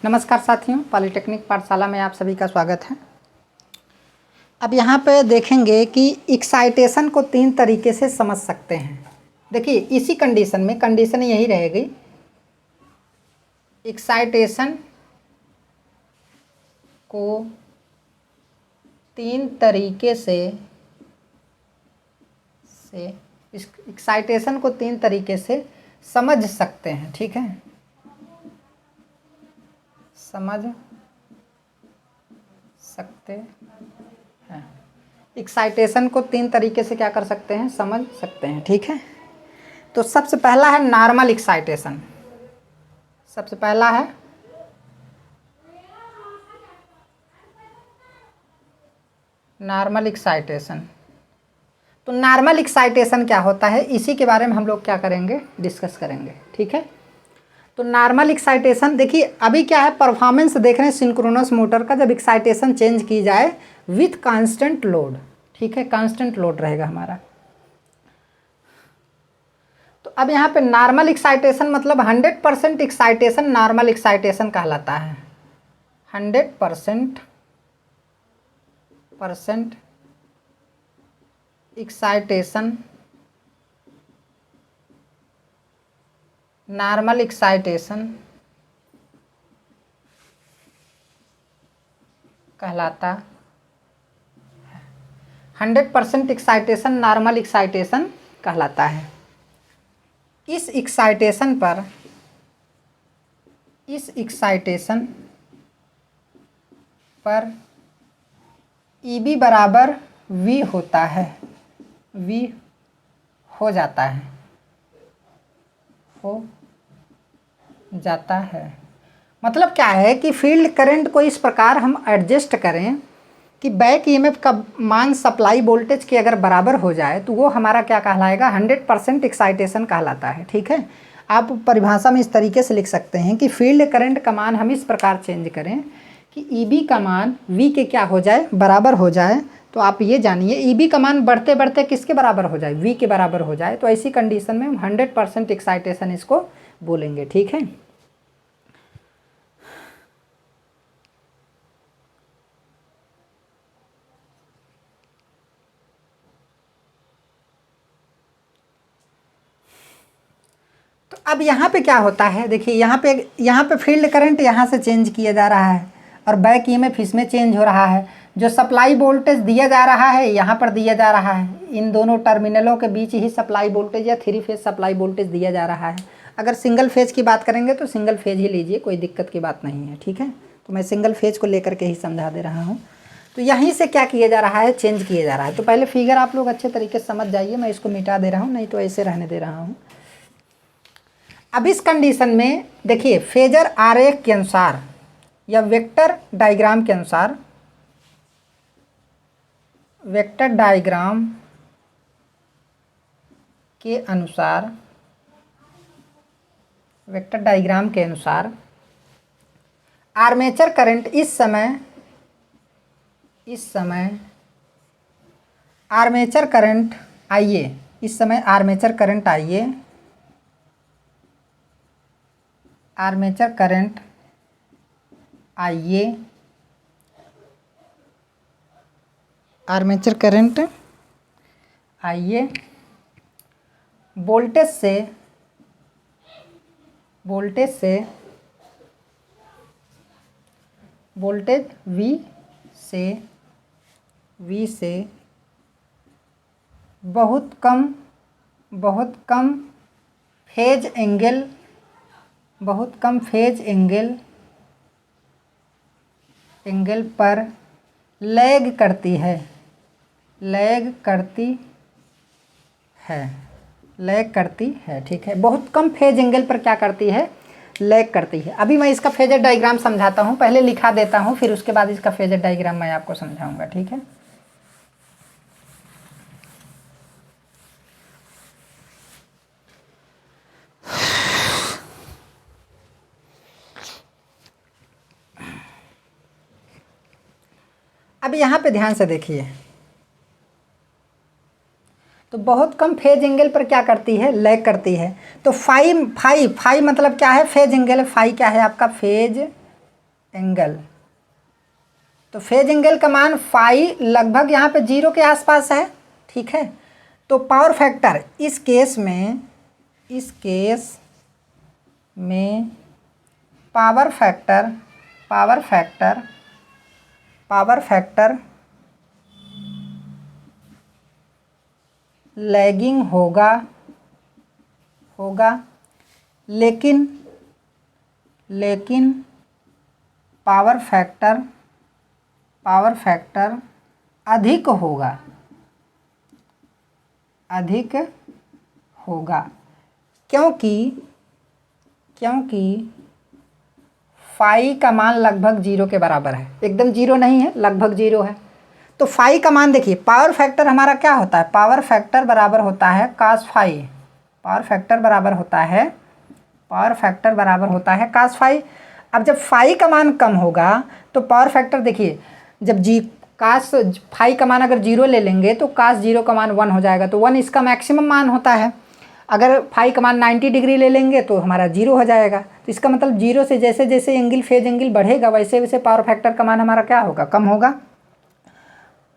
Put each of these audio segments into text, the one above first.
नमस्कार साथियों, पॉलिटेक्निक पाठशाला में आप सभी का स्वागत है। अब यहाँ पे देखेंगे कि एक्साइटेशन को तीन तरीके से समझ सकते हैं। देखिए इसी कंडीशन में कंडीशन यही रहेगी, एक्साइटेशन को तीन तरीके से एक्साइटेशन को तीन तरीके से समझ सकते हैं। ठीक है, समझ सकते हैं। एक्साइटेशन को तीन तरीके से क्या कर सकते हैं, समझ सकते हैं। ठीक है, तो सबसे पहला है नॉर्मल एक्साइटेशन। सबसे पहला है नॉर्मल एक्साइटेशन। तो नॉर्मल एक्साइटेशन क्या होता है, इसी के बारे में हम लोग क्या करेंगे, डिस्कस करेंगे। ठीक है, तो नॉर्मल एक्साइटेशन देखिए अभी क्या है, परफॉर्मेंस देख रहे हैं सिंक्रोनस मोटर का, जब एक्साइटेशन चेंज की जाए विथ कांस्टेंट लोड। ठीक है, कांस्टेंट लोड रहेगा हमारा। तो अब यहाँ पे नॉर्मल एक्साइटेशन मतलब 100% एक्साइटेशन नॉर्मल एक्साइटेशन कहलाता है। 100% एक्साइटेशन नॉर्मल एक्साइटेशन कहलाता है। 100% एक्साइटेशन नॉर्मल एक्साइटेशन कहलाता है। इस एक्साइटेशन पर ईबी बराबर वी होता है, वी हो जाता है। मतलब क्या है कि फील्ड करंट को इस प्रकार हम एडजस्ट करें कि बैक ईएमएफ का मान सप्लाई वोल्टेज के अगर बराबर हो जाए तो वो हमारा क्या कहलाएगा, 100% एक्साइटेशन कहलाता है। ठीक है, आप परिभाषा में इस तरीके से लिख सकते हैं कि फील्ड करंट का मान हम इस प्रकार चेंज करें कि ईबी का मान वी के क्या हो जाए, बराबर हो जाए। तो आप ये जानिए ईबी का मान बढ़ते बढ़ते किसके बराबर हो जाए, वी के बराबर हो जाए। तो ऐसी कंडीशन में हम 100% एक्साइटेशन इसको बोलेंगे। ठीक है, तो अब यहाँ पे क्या होता है, देखिए यहाँ पे फील्ड करंट यहाँ से चेंज किया जा रहा है और बैक ईएमएफ इसमें चेंज हो रहा है। जो सप्लाई वोल्टेज दिया जा रहा है यहाँ पर दिया जा रहा है, इन दोनों टर्मिनलों के बीच ही सप्लाई वोल्टेज या थ्री फेज सप्लाई वोल्टेज दिया जा रहा है। अगर सिंगल फेज की बात करेंगे तो सिंगल फेज ही लीजिए, कोई दिक्कत की बात नहीं है। ठीक है, तो मैं सिंगल फेज को लेकर के ही समझा दे रहा हूँ। तो यहीं से क्या किया जा रहा है, चेंज किया जा रहा है। तो पहले फिगर आप लोग अच्छे तरीके से समझ जाइए, मैं इसको मिटा दे रहा हूँ, नहीं तो ऐसे रहने दे रहा हूँ। अब इस कंडीशन में देखिए फेजर आरेख के अनुसार या वेक्टर डायग्राम के अनुसार, वेक्टर डायग्राम के अनुसार आर्मेचर करंट इस समय आर्मेचर करंट आइए, इस समय आर्मेचर करंट आइए, आर्मेचर करंट आइए, आर्मेचर करंट आइए वोल्टेज वी से बहुत कम फेज एंगल पर लैग करती है। ठीक है, बहुत कम फेज एंगल पर क्या करती है, लैग करती है। अभी मैं इसका फेजर डायग्राम समझाता हूँ, पहले लिखा देता हूँ, फिर उसके बाद इसका फेजर डायग्राम मैं आपको समझाऊंगा। ठीक है, अब यहाँ पे ध्यान से देखिए, तो बहुत कम फेज एंगल पर क्या करती है, लैग करती है। तो फाई मतलब क्या है, फेज एंगल। फाई क्या है आपका, फेज एंगल। तो फेज एंगल का मान फाई लगभग यहाँ पे 0 के आसपास है, ठीक है। तो पावर फैक्टर इस केस में पावर फैक्टर लैगिंग होगा, लेकिन पावर फैक्टर अधिक होगा, क्योंकि फाई का मान लगभग 0 के बराबर है, एकदम 0 नहीं है, लगभग 0 है। तो फाई का मान देखिए, पावर फैक्टर हमारा क्या होता है, पावर फैक्टर बराबर होता है कास फाई, पावर फैक्टर बराबर होता है कास फाई। अब जब फाई का मान कम होगा तो पावर फैक्टर देखिए, जब कास फाई का मान अगर 0 ले लेंगे तो कास 0 का मान 1 हो जाएगा, तो 1 इसका मैक्सिमम मान होता है। अगर फाई का मान 90 डिग्री ले लेंगे तो हमारा 0 हो जाएगा। तो इसका मतलब 0 से जैसे जैसे एंगल फेज एंगल बढ़ेगा वैसे वैसे पावर फैक्टर का मान हमारा क्या होगा, कम होगा।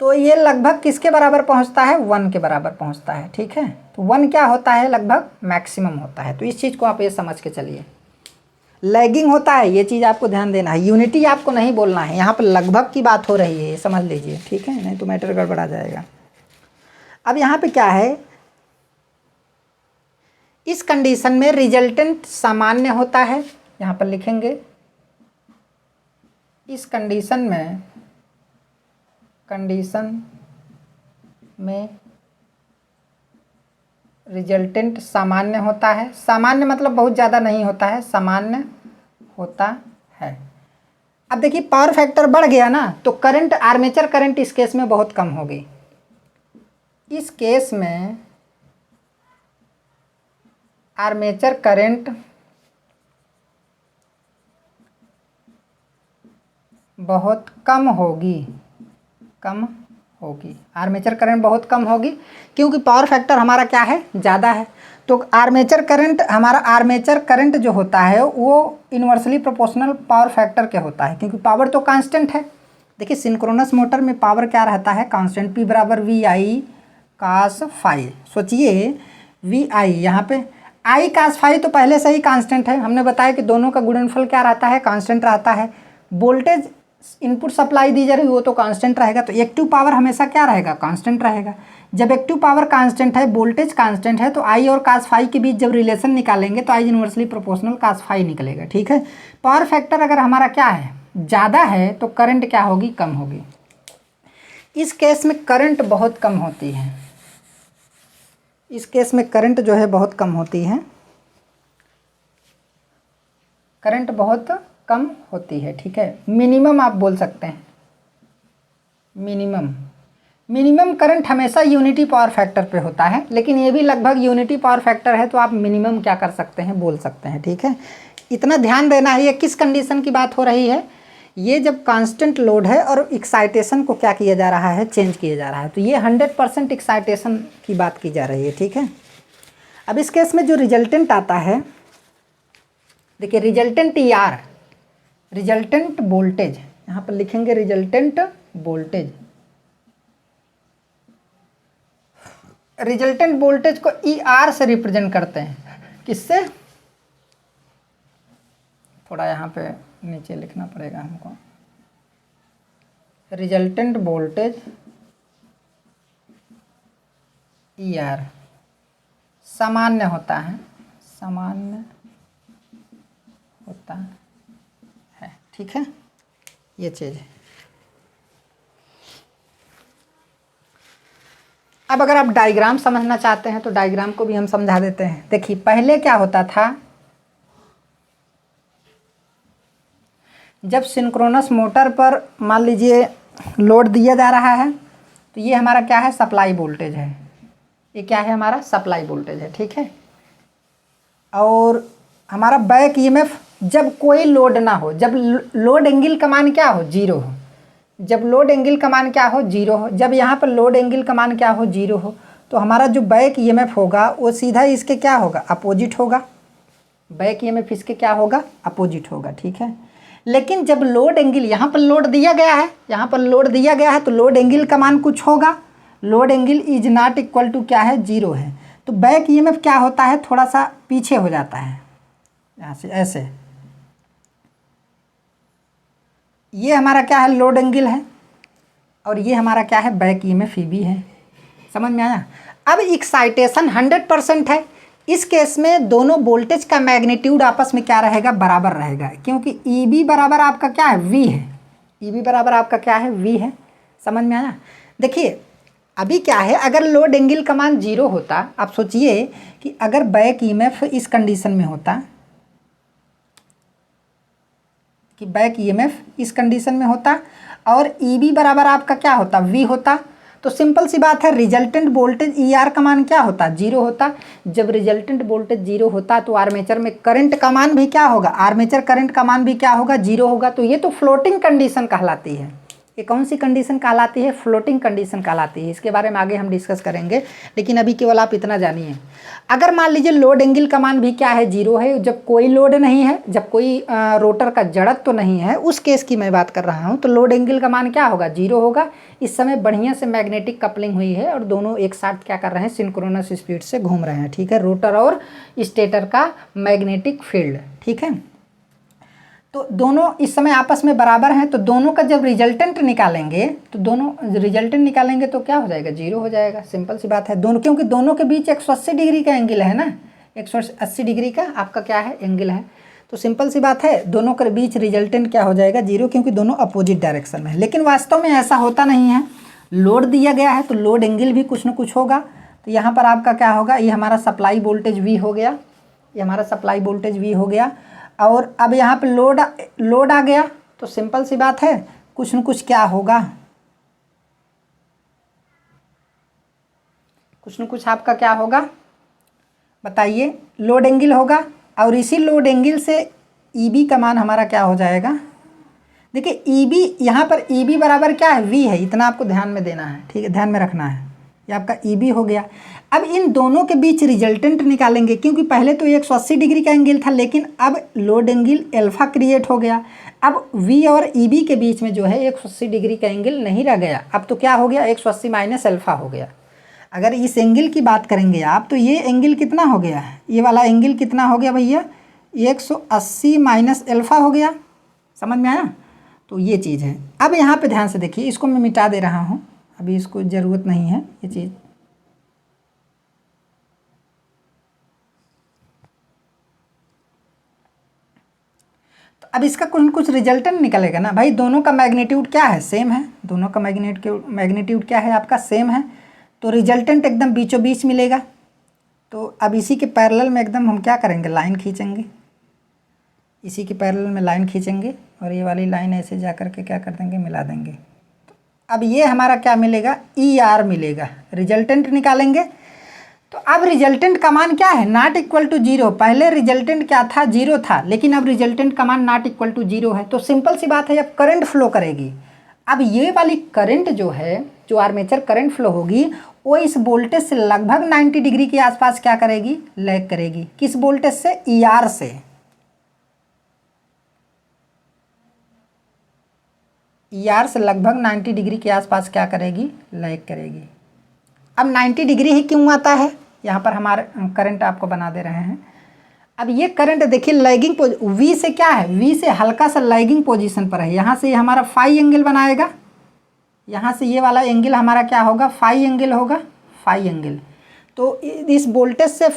तो ये लगभग किसके बराबर पहुंचता है, 1 के बराबर पहुंचता है, ठीक है। तो 1 क्या होता है, लगभग मैक्सिमम होता है। तो इस चीज़ को आप ये समझ के चलिए, लैगिंग होता है, ये चीज़ आपको ध्यान देना है। यूनिटी आपको नहीं बोलना है, यहाँ पर लगभग की बात हो रही है, ये समझ लीजिए, ठीक है, नहीं तो मैटर गड़बड़ा जाएगा। अब यहाँ पे क्या है, इस कंडीशन में रिजल्टेंट सामान्य होता है, यहाँ पर लिखेंगे इस कंडीशन में रिजल्टेंट सामान्य होता है। सामान्य मतलब बहुत ज़्यादा नहीं होता है, सामान्य होता है। अब देखिए पावर फैक्टर बढ़ गया ना, तो करंट, आर्मेचर करंट इस केस में बहुत कम होगी। इस केस में आर्मेचर करंट बहुत कम होगी, आर्मेचर करंट बहुत कम होगी, क्योंकि पावर फैक्टर हमारा क्या है, ज़्यादा है। तो आर्मेचर करंट जो होता है वो इन्वर्सली प्रोपोर्शनल पावर फैक्टर के होता है, क्योंकि पावर तो कांस्टेंट है। देखिए सिंक्रोनस मोटर में पावर क्या रहता है, कांस्टेंट, P बराबर VI कास फाई। सोचिए VI, यहाँ पे I कास फाई तो पहले से ही कांस्टेंट है, हमने बताया कि दोनों का गुणनफल क्या रहता है, कांस्टेंट रहता है। वोल्टेज इनपुट सप्लाई दी जा रही वो तो कांस्टेंट रहेगा, तो एक्टिव पावर हमेशा क्या रहेगा, कांस्टेंट रहेगा। जब एक्टिव पावर कांस्टेंट है, वोल्टेज कांस्टेंट है, तो आई और कास फाई के बीच जब रिलेशन निकालेंगे तो I inversely proportional cos phi निकलेगा, ठीक है। पावर फैक्टर अगर हमारा क्या है, ज़्यादा है, तो करंट क्या होगी, कम होगी। इस केस में करंट बहुत कम होती है, इस केस में करंट जो है बहुत कम होती है, करंट बहुत कम होती है, ठीक है। मिनिमम आप बोल सकते हैं, मिनिमम करंट हमेशा यूनिटी पावर फैक्टर पे होता है, लेकिन ये भी लगभग यूनिटी पावर फैक्टर है, तो आप मिनिमम क्या कर सकते हैं, बोल सकते हैं, ठीक है। इतना ध्यान देना है, ये किस कंडीशन की बात हो रही है, ये जब कांस्टेंट लोड है और एक्साइटेशन को क्या किया जा रहा है, चेंज किया जा रहा है, तो ये 100% एक्साइटेशन की बात की जा रही है, ठीक है। अब इस केस में जो रिजल्टेंट आता है, देखिए रिजल्टेंट ER, रिजल्टेंट वोल्टेज, यहाँ पर लिखेंगे रिजल्टेंट वोल्टेज। रिजल्टेंट वोल्टेज को ER से रिप्रेजेंट करते हैं, किससे, थोड़ा यहाँ पे नीचे लिखना पड़ेगा हमको, रिजल्टेंट वोल्टेज ER सामान्य होता है, सामान्य होता है, ठीक है, ये चीज़ है। अब अगर आप डायग्राम समझना चाहते हैं तो डायग्राम को भी हम समझा देते हैं। देखिए पहले क्या होता था, जब सिंक्रोनस मोटर पर मान लीजिए लोड दिया जा रहा है, तो ये हमारा क्या है, सप्लाई वोल्टेज है, ये क्या है, हमारा सप्लाई वोल्टेज है, ठीक है। और हमारा बैक EMF जब कोई लोड ना हो, जब लोड एंगल का मान क्या हो, 0 हो, जब लोड एंगल का मान क्या हो, 0 हो, जब यहाँ पर लोड एंगल का मान क्या हो, 0 हो, तो हमारा जो बैक EMF होगा वो सीधा इसके क्या होगा, अपोजिट होगा। बैक EMF इसके क्या होगा, अपोजिट होगा, ठीक है। लेकिन जब लोड एंगल यहाँ पर लोड दिया गया है, यहाँ पर लोड दिया गया है, तो लोड एंगल का मान कुछ होगा। Load angle is not equal to क्या है, 0 है। तो बैक ईएमएफ क्या होता है, थोड़ा सा पीछे हो जाता है, यहाँ से ऐसे। ये हमारा क्या है, लोड एंगल है, और ये हमारा क्या है, बैक ईएमएफ भी है। समझ में आया। अब एक्साइटेशन 100% है। इस केस में दोनों वोल्टेज का मैग्नीट्यूड आपस में क्या रहेगा, बराबर रहेगा, क्योंकि ईबी बराबर आपका क्या है, वी है। ईबी बराबर आपका क्या है, वी है। समझ में आया। देखिए अभी क्या है, अगर लोड एंगल का मान 0 होता, आप सोचिए कि अगर बैक ईएमएफ इस कंडीशन में होता, कि बैक ईएमएफ इस कंडीशन में होता और ईबी बराबर आपका क्या होता, वी होता, तो सिंपल सी बात है, रिजल्टेंट वोल्टेज ई आर का मान क्या होता, 0 होता। जब रिजल्टेंट वोल्टेज 0 होता तो आर्मेचर में करंट का मान भी क्या होगा, आर्मेचर करंट का मान भी क्या होगा, 0 होगा। तो ये तो फ्लोटिंग कंडीशन कहलाती है। ये कौन सी कंडीशन कहलाती है, फ्लोटिंग कंडीशन कहलाती है। इसके बारे में आगे हम डिस्कस करेंगे, लेकिन अभी केवल आप इतना जानिए। अगर मान लीजिए लोड एंगल का मान भी क्या है, 0 है, जब कोई लोड नहीं है, जब कोई रोटर का जड़त्व तो नहीं है, उस केस की मैं बात कर रहा हूँ, तो लोड एंगल का मान क्या होगा, 0 होगा। इस समय बढ़िया से मैग्नेटिक कपलिंग हुई है और दोनों एक साथ क्या कर रहे हैं, सिंक्रोनस स्पीड से घूम रहे हैं। ठीक है, रोटर और स्टेटर का मैग्नेटिक फील्ड। ठीक है, तो दोनों इस समय आपस में बराबर हैं। तो दोनों का जब रिजल्टेंट निकालेंगे, तो दोनों रिजल्टेंट निकालेंगे तो क्या हो जाएगा, 0 हो जाएगा। सिंपल सी बात है। दोनों, क्योंकि दोनों के बीच 180 डिग्री का एंगल है ना, 180 डिग्री का आपका क्या है, एंगल है। तो सिंपल सी बात है, दोनों के बीच रिजल्टेंट क्या हो जाएगा, 0, क्योंकि दोनों अपोजिट डायरेक्शन में है। लेकिन वास्तव में ऐसा होता नहीं है। लोड दिया गया है तो लोड एंगल भी कुछ न कुछ होगा। तो यहाँ पर आपका क्या होगा, ये हमारा सप्लाई वोल्टेज वी हो गया, ये हमारा सप्लाई वोल्टेज वी हो गया। और अब यहाँ पे लोड आ गया, तो सिंपल सी बात है, कुछ न कुछ क्या होगा, कुछ न कुछ आपका क्या होगा, बताइए, लोड एंगल होगा। और इसी लोड एंगल से ईबी का मान हमारा क्या हो जाएगा। देखिए ईबी, यहाँ पर ईबी बराबर क्या है, वी है। इतना आपको ध्यान में देना है, ठीक है, ध्यान में रखना है। ये आपका ईबी हो गया। अब इन दोनों के बीच रिजल्टेंट निकालेंगे, क्योंकि पहले तो 180 डिग्री का एंगल था, लेकिन अब लोड एंगल अल्फा क्रिएट हो गया। अब वी और ईबी के बीच में जो है 180 डिग्री का एंगल नहीं रह गया। अब तो क्या हो गया, 180 माइनस अल्फा हो गया। अगर इस एंगल की बात करेंगे आप, तो ये एंगल कितना हो गया, ये वाला एंगल कितना हो गया भैया, 180 माइनस अल्फा हो गया। समझ में आया। तो ये चीज़ है। अब यहाँ पे ध्यान से देखिए, इसको मैं मिटा दे रहा हूँ, अभी इसको ज़रूरत नहीं है ये चीज़। तो अब इसका कुछ न कुछ रिजल्टेंट निकलेगा ना भाई। दोनों का मैग्नीट्यूड क्या है, सेम है। दोनों का मैग्नीट्यूड क्या है आपका, सेम है। तो रिजल्टेंट एकदम बीचों बीच मिलेगा। तो अब इसी के पैरेलल में एकदम हम क्या करेंगे, लाइन खींचेंगे। इसी के पैरेलल में लाइन खींचेंगे और ये वाली लाइन ऐसे जा कर के क्या कर देंगे, मिला देंगे। तो अब ये हमारा क्या मिलेगा, ई आर मिलेगा। रिजल्टेंट निकालेंगे, तो अब रिजल्टेंट का मान क्या है, नॉट इक्वल टू 0। पहले रिजल्टेंट क्या था, 0 था, लेकिन अब रिजल्टेंट का मान नॉट इक्वल टू 0 है। तो सिंपल सी बात है, अब करंट फ्लो करेगी। अब ये वाली करंट जो है, जो आर्मेचर करंट फ्लो होगी, वो इस वोल्टेज से लगभग 90 डिग्री के आसपास क्या करेगी, लैग करेगी। किस वोल्टेज से, ई आर से। ई आर से लगभग 90 डिग्री के आसपास क्या करेगी, लैग करेगी। अब 90 डिग्री ही क्यों आता है, यहाँ पर हमारे करंट आपको बना दे रहे हैं। अब ये करंट देखिए लैगिंग वी से क्या है, वी से हल्का सा लैगिंग पोजीशन पर है। यहाँ से हमारा फाई एंगल बनाएगा, यहाँ से ये वाला एंगल हमारा क्या होगा, फाई एंगल होगा, फाई एंगल। तो इस वोल्टेज से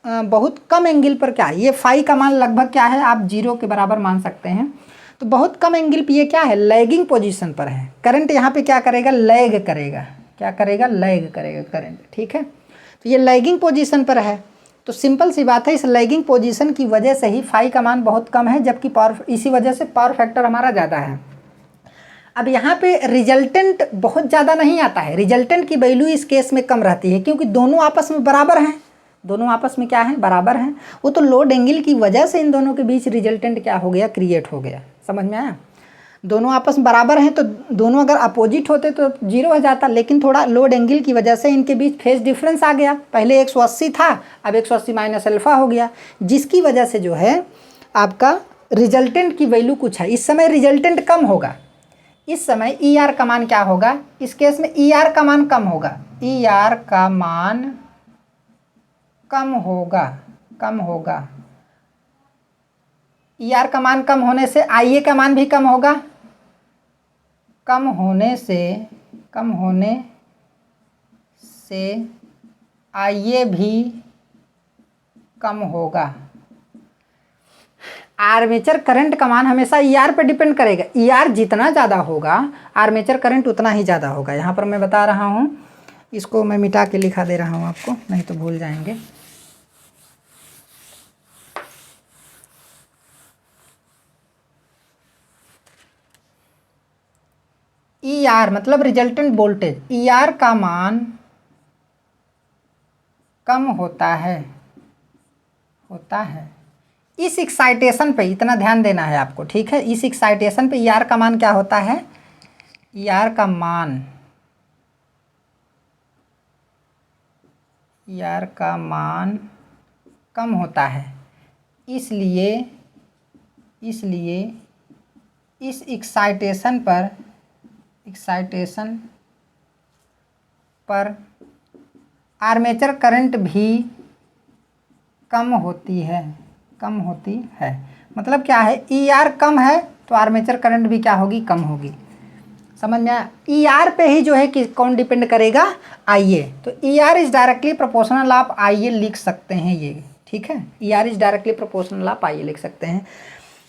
बहुत कम एंगल पर क्या है, ये फाई का मान लगभग क्या है, आप 0 के बराबर मान सकते हैं। तो बहुत कम एंगल पे ये क्या है, लैगिंग पोजीशन पर है। करंट यहाँ पे क्या करेगा, लैग करेगा। क्या करेगा, लैग करेगा करंट। ठीक है, तो ये लैगिंग पोजीशन पर है। तो सिंपल सी बात है, इस लैगिंग पोजीशन की वजह से ही फाई का मान बहुत कम है, जबकि पावर, इसी वजह से पावर फैक्टर हमारा ज़्यादा है। अब यहाँ पे रिजल्टेंट बहुत ज़्यादा नहीं आता है। रिजल्टेंट की वैल्यू इस केस में कम रहती है, क्योंकि दोनों आपस में बराबर हैं। दोनों आपस में क्या है, बराबर हैं। वो तो लोड एंगल की वजह से इन दोनों के बीच रिजल्टेंट क्या हो गया, क्रिएट हो गया। समझ में आया। दोनों आपस में बराबर हैं, तो दोनों अगर अपोजिट होते तो 0 हो जाता, लेकिन थोड़ा लोड एंगल की वजह से इनके बीच फेज डिफरेंस आ गया। पहले 180 था, अब 180 माइनस अल्फा हो गया, जिसकी वजह से जो है आपका रिजल्टेंट की वैल्यू कुछ है, इस समय रिजल्टेंट कम होगा, इस समय ई आर का मान क्या होगा, इस केस में ई आर का मान कम होगा, ई आर का मान कम होगा, कम होगा। ई आर का मान कम होने से आई ए का मान भी कम होगा, कम होने से आई ए भी कम होगा। आर्मेचर करंट का मान हमेशा ई आर पर डिपेंड करेगा, ई आर जितना ज़्यादा होगा आर्मेचर करंट उतना ही ज़्यादा होगा। यहाँ पर मैं बता रहा हूँ, इसको मैं मिटा के लिखा दे रहा हूँ आपको, नहीं तो भूल जाएंगे। ई आर मतलब रिजल्टेंट वोल्टेज, ई आर का मान कम होता है इस एक्साइटेशन पे, इतना ध्यान देना है आपको, ठीक है। इस एक्साइटेशन पे ई आर का मान क्या होता है, ई आर का मान कम होता है, इसलिए इस एक्साइटेशन पर आर्मेचर करंट भी कम होती है। मतलब क्या है, ई आर कम है तो आर्मेचर करंट भी क्या होगी, कम होगी। समझ में आया। ई आर पे ही जो है कि कौन डिपेंड करेगा, आई ए। तो E R is directly proportional आप आई ए लिख सकते हैं ये, ठीक है। E R is directly proportional आप आई ए लिख सकते हैं।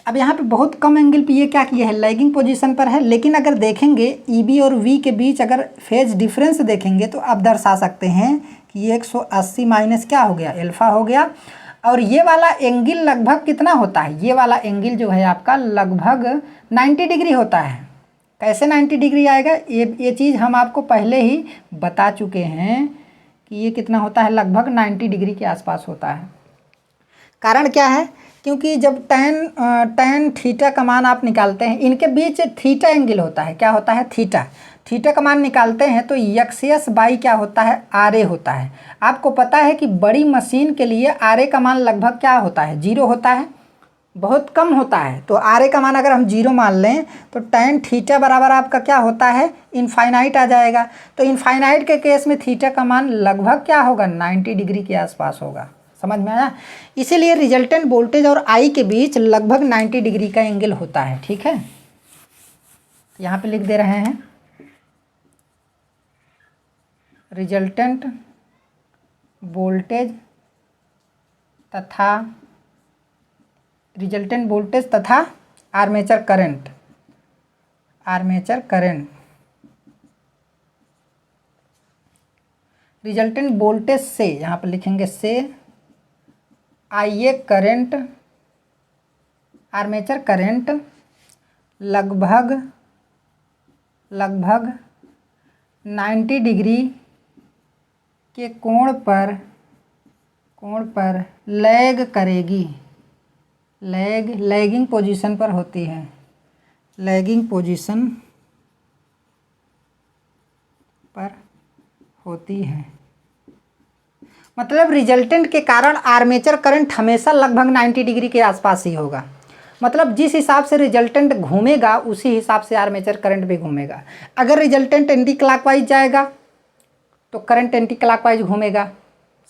अब यहाँ पे बहुत कम एंगल पे ये क्या किया है, लैगिंग पोजीशन पर है, लेकिन अगर देखेंगे ई बी और वी के बीच अगर फेज डिफरेंस देखेंगे तो आप दर्शा सकते हैं कि ये 180 माइनस क्या हो गया, एल्फा हो गया। और ये वाला एंगल लगभग कितना होता है, ये वाला एंगल जो है आपका लगभग 90 डिग्री होता है। कैसे 90 डिग्री आएगा, ये चीज़ हम आपको पहले ही बता चुके हैं कि ये कितना होता है, लगभग 90 डिग्री के आसपास होता है। कारण क्या है, क्योंकि जब टैन थीटा का मान आप निकालते हैं, इनके बीच थीटा एंगल होता है, क्या होता है, थीटा का मान निकालते हैं तो एक्स बाई क्या होता है, आर ए होता है। आपको पता है कि बड़ी मशीन के लिए आर ए का मान लगभग क्या होता है, 0 होता है, बहुत कम होता है। तो आर ए का मान अगर हम 0 मान लें तो टैन थीटा बराबर आपका क्या होता है, इनफाइनाइट आ जाएगा। तो इनफाइनाइट के केस में थीटा का मान लगभग क्या होगा, 90 डिग्री के आसपास होगा। समझ में आया। इसीलिए रिजल्टेंट वोल्टेज और आई के बीच लगभग 90 डिग्री का एंगल होता है, ठीक है। यहाँ पे लिख दे रहे हैं, रिजल्टेंट वोल्टेज तथा आर्मेचर करंट रिजल्टेंट वोल्टेज से, यहाँ पर लिखेंगे से, आई ए करंट, आर्मेचर करंट लगभग 90 डिग्री के कोण पर लैग करेगी, लैगिंग पोजीशन पर होती है, लैगिंग पोजीशन पर होती है। मतलब रिजल्टेंट के कारण आर्मेचर करंट हमेशा लगभग 90 डिग्री के आसपास ही होगा। मतलब जिस हिसाब से रिजल्टेंट घूमेगा उसी हिसाब से आर्मेचर करंट भी घूमेगा। अगर रिजल्टेंट एंटी क्लॉकवाइज जाएगा तो करंट एंटी क्लॉकवाइज घूमेगा,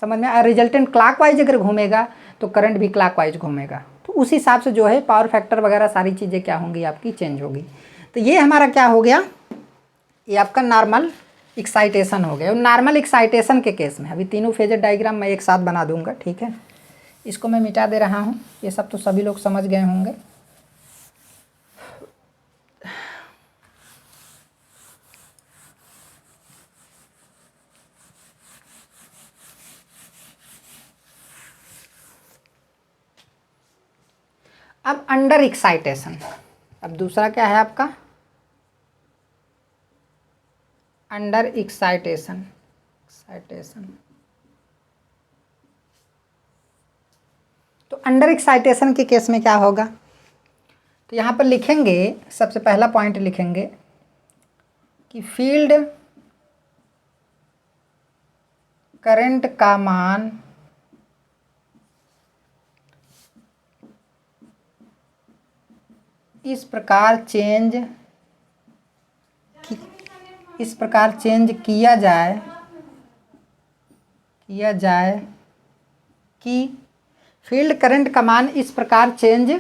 समझ में। और रिजल्टेंट क्लॉकवाइज अगर घूमेगा तो करंट भी क्लॉकवाइज घूमेगा। तो उस हिसाब से जो है पावर फैक्टर वगैरह सारी चीज़ें क्या होंगी, आपकी चेंज होगी। तो ये हमारा क्या हो गया, ये आपका नॉर्मल एक्साइटेशन हो गया। और नॉर्मल एक्साइटेशन के केस में अभी तीनों फेजर डायग्राम मैं एक साथ बना दूंगा, ठीक है। इसको मैं मिटा दे रहा हूँ, ये सब तो सभी लोग समझ गए होंगे। अब अंडर एक्साइटेशन, अब दूसरा क्या है आपका, अंडर एक्साइटेशन। तो अंडर एक्साइटेशन के केस में क्या होगा, तो यहाँ पर लिखेंगे, सबसे पहला पॉइंट लिखेंगे कि फील्ड करंट का मान इस प्रकार चेंज किया जाए कि फील्ड करंट का मान इस प्रकार चेंज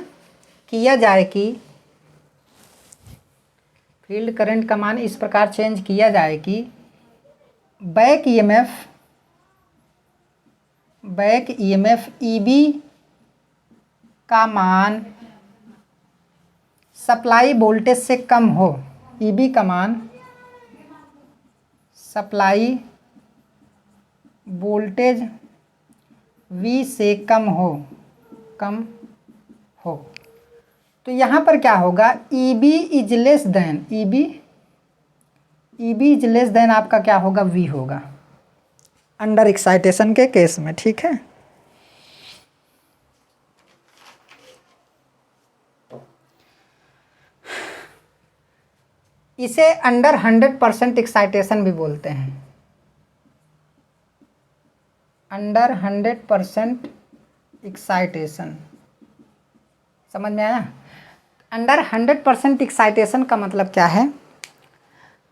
किया जाए कि फील्ड करंट का मान इस प्रकार चेंज किया जाए कि बैक ईएमएफ ईबी का मान सप्लाई वोल्टेज से कम हो। ईबी का मान सप्लाई वोल्टेज वी से कम हो तो यहाँ पर क्या होगा, ईबी इज लेस देन आपका क्या होगा, वी होगा अंडर एक्साइटेशन के केस में। ठीक है, इसे अंडर 100% एक्साइटेशन भी बोलते हैं। अंडर 100% एक्साइटेशन, समझ में आया? अंडर 100% एक्साइटेशन का मतलब क्या है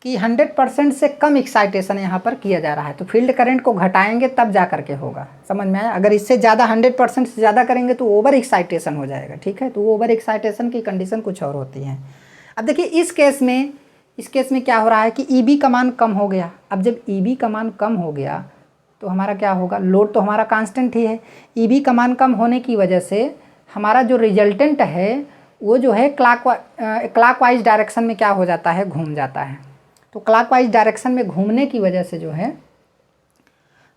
कि 100% से कम एक्साइटेशन यहाँ पर किया जा रहा है, तो फील्ड करंट को घटाएंगे तब जा करके होगा। समझ में आया? अगर इससे ज़्यादा 100% से ज़्यादा करेंगे तो ओवर एक्साइटेशन हो जाएगा। ठीक है, तो ओवर एक्साइटेशन की कंडीशन कुछ और होती है। अब देखिए इस केस में क्या हो रहा है कि ईबी का मान कम हो गया। अब जब ईबी का मान कम हो गया तो हमारा क्या होगा, लोड तो हमारा कांस्टेंट ही है। ईबी का मान कम होने की वजह से हमारा जो रिजल्टेंट है वो जो है क्लॉकवाइज डायरेक्शन में क्या हो जाता है, घूम जाता है। तो क्लॉकवाइज डायरेक्शन में घूमने की वजह से जो है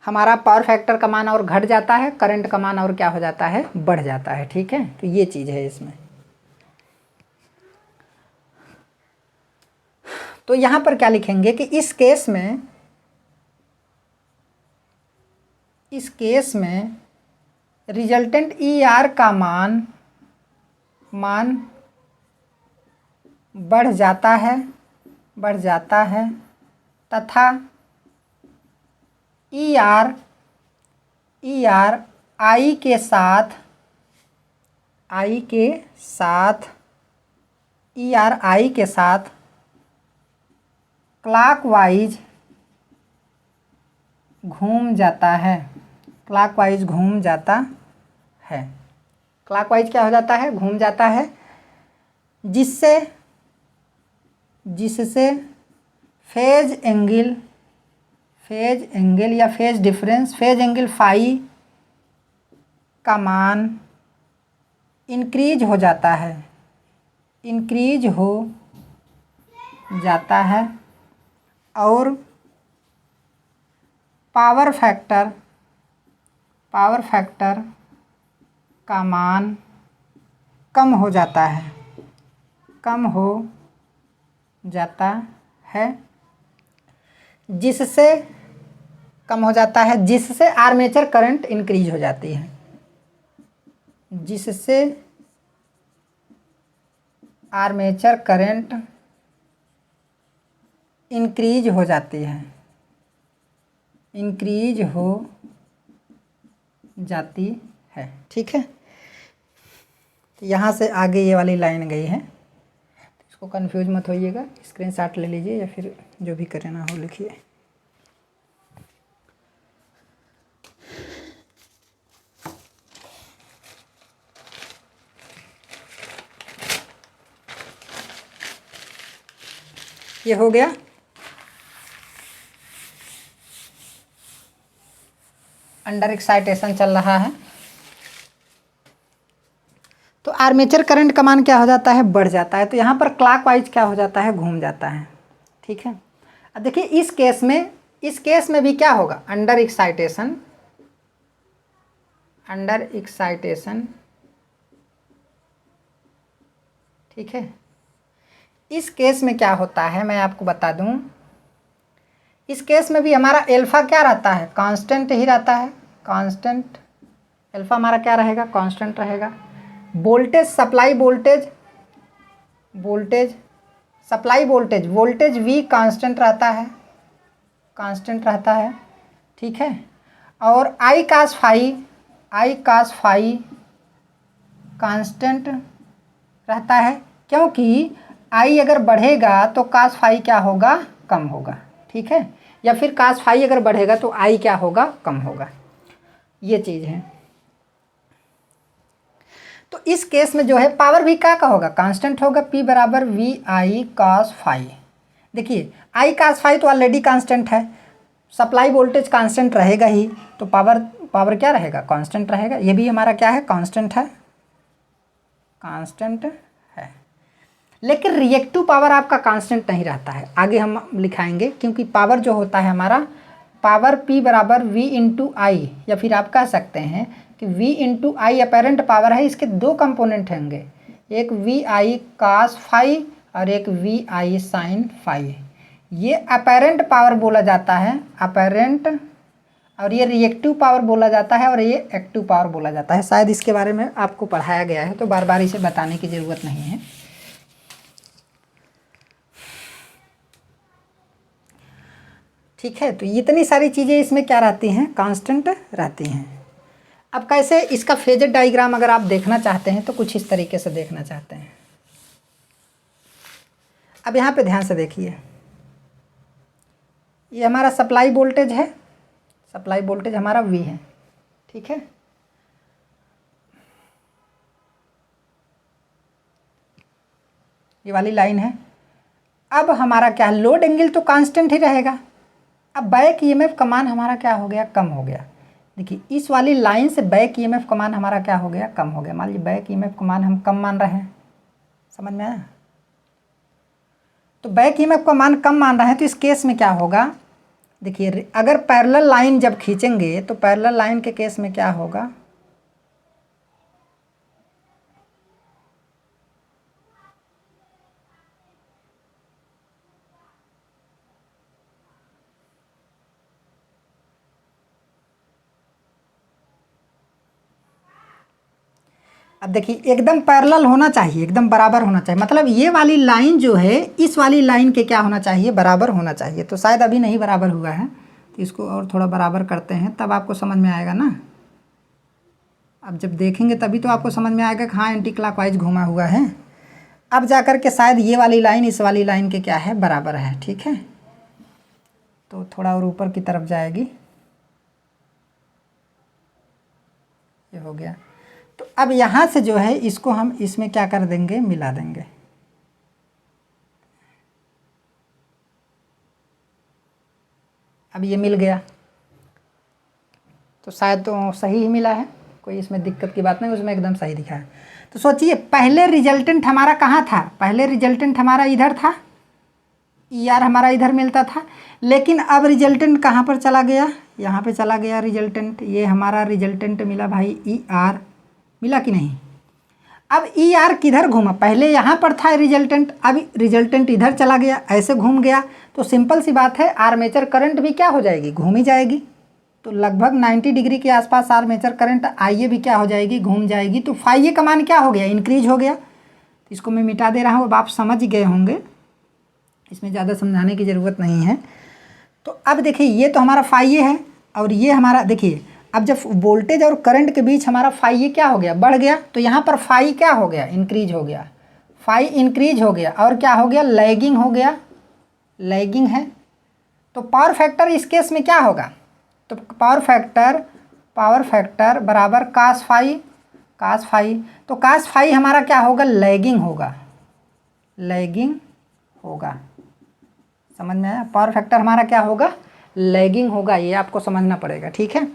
हमारा पावर फैक्टर का मान और घट जाता है, करंट का मान और क्या हो जाता है, बढ़ जाता है। ठीक है, तो ये चीज़ है इसमें। तो यहाँ पर क्या लिखेंगे कि इस केस में रिजल्टेंट ई आर का मान बढ़ जाता है तथा ई आर आई के साथ क्लॉकवाइज घूम जाता है। क्लॉकवाइज क्या हो जाता है, घूम जाता है, जिससे फेज एंगल या phase difference, phase angle phi का मान इंक्रीज हो जाता है और पावर फैक्टर का मान कम हो जाता है, जिससे आर्मेचर करंट इंक्रीज हो जाती है, जिससे आर्मेचर करंट इंक्रीज हो जाती है। ठीक है, तो यहाँ से आगे ये वाली लाइन गई है, इसको कंफ्यूज मत होइएगा, स्क्रीनशॉट ले लीजिए या फिर जो भी करना हो लिखिए। ये हो गया। अंडर एक्साइटेशन चल रहा है तो आर्मेचर करंट का मान क्या हो जाता है, बढ़ जाता है। तो यहाँ पर क्लॉकवाइज क्या हो जाता है, घूम जाता है। ठीक है, अब देखिए इस केस में भी क्या होगा, अंडर एक्साइटेशन। ठीक है, इस केस में क्या होता है मैं आपको बता दूं, इस केस में भी हमारा एल्फा क्या रहता है, कांस्टेंट ही रहता है। कांस्टेंट एल्फा हमारा क्या रहेगा, कांस्टेंट रहेगा। Voltage supply voltage V constant रहता है। ठीक है, और आई कास फाई कांस्टेंट रहता है। क्योंकि आई अगर बढ़ेगा तो कास फाई क्या होगा, कम होगा, ठीक है, या फिर कास फाई अगर बढ़ेगा तो आई क्या होगा, कम होगा, ये चीज़ है। तो इस केस में जो है पावर भी क्या का होगा, कांस्टेंट होगा, P बराबर वी आई कास फाई। देखिए आई कास फाई तो ऑलरेडी कांस्टेंट है, सप्लाई वोल्टेज कांस्टेंट रहेगा ही, तो पावर क्या रहेगा, कांस्टेंट रहेगा। ये भी हमारा क्या है, कांस्टेंट है, कांस्टेंट है। लेकिन रिएक्टिव पावर आपका कांस्टेंट नहीं रहता है, आगे हम लिखाएंगे, क्योंकि पावर जो होता है हमारा, पावर P बराबर V इंटू आई, या फिर आप कह सकते हैं कि V इंटू आई अपेरेंट पावर है, इसके दो कंपोनेंट होंगे, एक वी आई कास फाई और एक वी आई साइन फाई। ये अपेरेंट पावर बोला जाता है, अपेरेंट, और ये रिएक्टिव पावर बोला जाता है, और ये एक्टिव पावर बोला जाता है। शायद इसके बारे में आपको पढ़ाया गया है, तो बार बार इसे बताने की ज़रूरत नहीं है। ठीक है, तो इतनी सारी चीज़ें इसमें क्या रहती हैं, कांस्टेंट रहती हैं। अब कैसे इसका फेजर डायग्राम अगर आप देखना चाहते हैं तो कुछ इस तरीके से देखना चाहते हैं। अब यहाँ पे ध्यान से देखिए, ये हमारा सप्लाई वोल्टेज है, सप्लाई वोल्टेज हमारा V है, ठीक है। ये वाली लाइन है। अब हमारा क्या है, लोड एंगल तो कांस्टेंट ही रहेगा। अब बैक ईएमएफ का मान हमारा क्या हो गया, कम हो गया। देखिए इस वाली लाइन से बैक ईएमएफ का मान हमारा क्या हो गया, कम हो गया। मान लीजिए बैक ईएमएफ का मान हम कम मान रहे हैं, समझ में आया। तो बैक ईएमएफ का मान कम मान रहे हैं, तो इस केस में क्या होगा, देखिए अगर पैरेलल लाइन जब खींचेंगे तो पैरेलल लाइन के केस में क्या होगा, अब देखिए एकदम पैरेलल होना चाहिए, एकदम बराबर होना चाहिए, मतलब ये वाली लाइन जो है इस वाली लाइन के क्या होना चाहिए, बराबर होना चाहिए। तो शायद अभी नहीं बराबर हुआ है, तो इसको और थोड़ा बराबर करते हैं, तब आपको समझ में आएगा ना। अब जब देखेंगे तभी तो आपको समझ में आएगा कि हाँ एंटी क्लॉकवाइज घूमा हुआ है। अब जा कर के शायद ये वाली लाइन इस वाली लाइन के क्या है, बराबर है, ठीक है। तो थोड़ा और ऊपर की तरफ जाएगी, ये हो गया। तो अब यहाँ से जो है इसको हम इसमें क्या कर देंगे, मिला देंगे। अब ये मिल गया, तो शायद तो सही ही मिला है, कोई इसमें दिक्कत की बात नहीं, उसमें एकदम सही दिखा है। तो सोचिए पहले रिजल्टेंट हमारा कहाँ था, पहले रिजल्टेंट हमारा इधर था, ER हमारा इधर मिलता था, लेकिन अब रिजल्टेंट कहाँ पर चला गया, यहाँ पे चला गया रिजल्टेंट। ये हमारा रिजल्टेंट मिला भाई ER, मिला कि नहीं। अब ER किधर घूमा, पहले यहाँ पर था रिजल्टेंट, अब रिजल्टेंट इधर चला गया, ऐसे घूम गया। तो सिंपल सी बात है, आर्मेचर करंट भी क्या हो जाएगी, घूम ही जाएगी। तो लगभग 90 डिग्री के आसपास आर्मेचर करंट आइए भी क्या हो जाएगी, घूम जाएगी। तो फाई का मान क्या हो गया, इंक्रीज हो गया। तो इसको मैं मिटा दे रहा हूँ, अब आप समझ ही गए होंगे, इसमें ज़्यादा समझाने की ज़रूरत नहीं है। तो अब देखिए ये तो हमारा फाई है, और ये हमारा देखिए, अब जब वोल्टेज और करंट के बीच हमारा फाई क्या हो गया, बढ़ गया, तो यहाँ पर फाई क्या हो गया, इंक्रीज हो गया, फाई इंक्रीज हो गया, और क्या हो गया, लैगिंग हो गया, लैगिंग है। तो पावर फैक्टर इस केस में क्या होगा, तो पावर फैक्टर बराबर कास फाई, तो कास फाई हमारा क्या होगा, लैगिंग होगा, लैगिंग होगा, समझ में आया। पावर फैक्टर हमारा क्या होगा, लैगिंग होगा, ये आपको समझना पड़ेगा, ठीक है।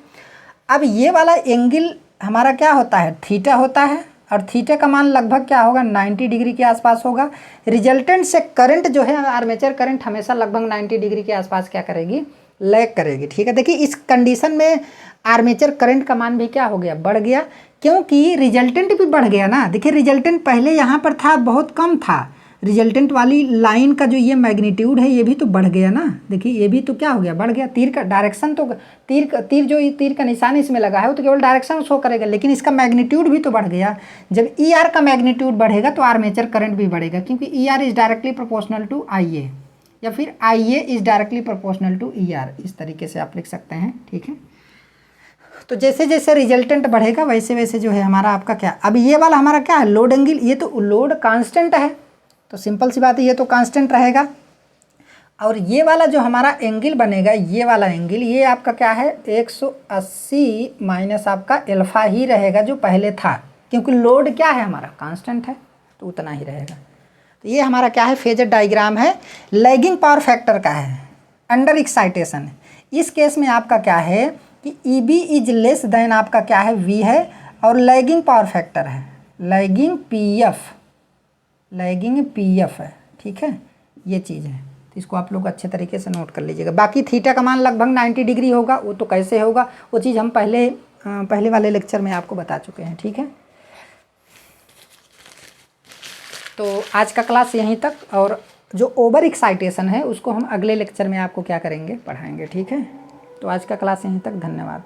अब ये वाला एंगल हमारा क्या होता है, थीटा होता है, और थीटा का मान लगभग क्या होगा, 90 डिग्री के आसपास होगा। रिजल्टेंट से करंट जो है, आर्मेचर करंट हमेशा लगभग 90 डिग्री के आसपास क्या करेगी, लैग करेगी, ठीक है। देखिए इस कंडीशन में आर्मेचर करंट का मान भी क्या हो गया, बढ़ गया, क्योंकि रिजल्टेंट भी बढ़ गया ना। देखिए रिजल्टेंट पहले यहाँ पर था, बहुत कम था, रिजल्टेंट वाली लाइन का जो ये मैग्नीट्यूड है ये भी तो बढ़ गया ना। देखिए ये भी तो क्या हो गया, बढ़ गया। तीर का डायरेक्शन तो तीर का निशान इसमें लगा है वो तो केवल डायरेक्शन शो करेगा, लेकिन इसका मैग्नीट्यूड भी तो बढ़ गया। जब ER का मैग्नीट्यूड बढ़ेगा तो आर्मेचर करंट भी बढ़ेगा, क्योंकि ER is directly proportional to IA, या फिर IA is directly proportional to ER, इस तरीके से आप लिख सकते हैं, ठीक है। तो जैसे जैसे रिजल्टेंट बढ़ेगा वैसे वैसे जो है हमारा आपका क्या, अब ये वाला हमारा क्या है, लोड एंगल, ये तो लोड कांस्टेंट है, तो सिंपल सी बात है, ये तो कांस्टेंट रहेगा। और ये वाला जो हमारा एंगल बनेगा, ये वाला एंगल, ये आपका क्या है 180 माइनस आपका अल्फा ही रहेगा जो पहले था, क्योंकि लोड क्या है हमारा कांस्टेंट है, तो उतना ही रहेगा। तो ये हमारा क्या है फेजर डायग्राम है, लैगिंग पावर फैक्टर का है, अंडर एक्साइटेशन। इस केस में आपका क्या है कि EB इज लेस देन आपका क्या है V है, और लैगिंग पावर फैक्टर है, लैगिंग PF है, ठीक है, ये चीज़ है। तो इसको आप लोग अच्छे तरीके से नोट कर लीजिएगा। बाकी थीटा का मान लगभग 90 डिग्री होगा, वो तो कैसे होगा वो चीज़ हम पहले वाले लेक्चर में आपको बता चुके हैं, ठीक है। तो आज का क्लास यहीं तक, और जो ओवर एक्साइटेशन है उसको हम अगले लेक्चर में आपको क्या करेंगे, पढ़ाएंगे, ठीक है। तो आज का क्लास यहीं तक, धन्यवाद।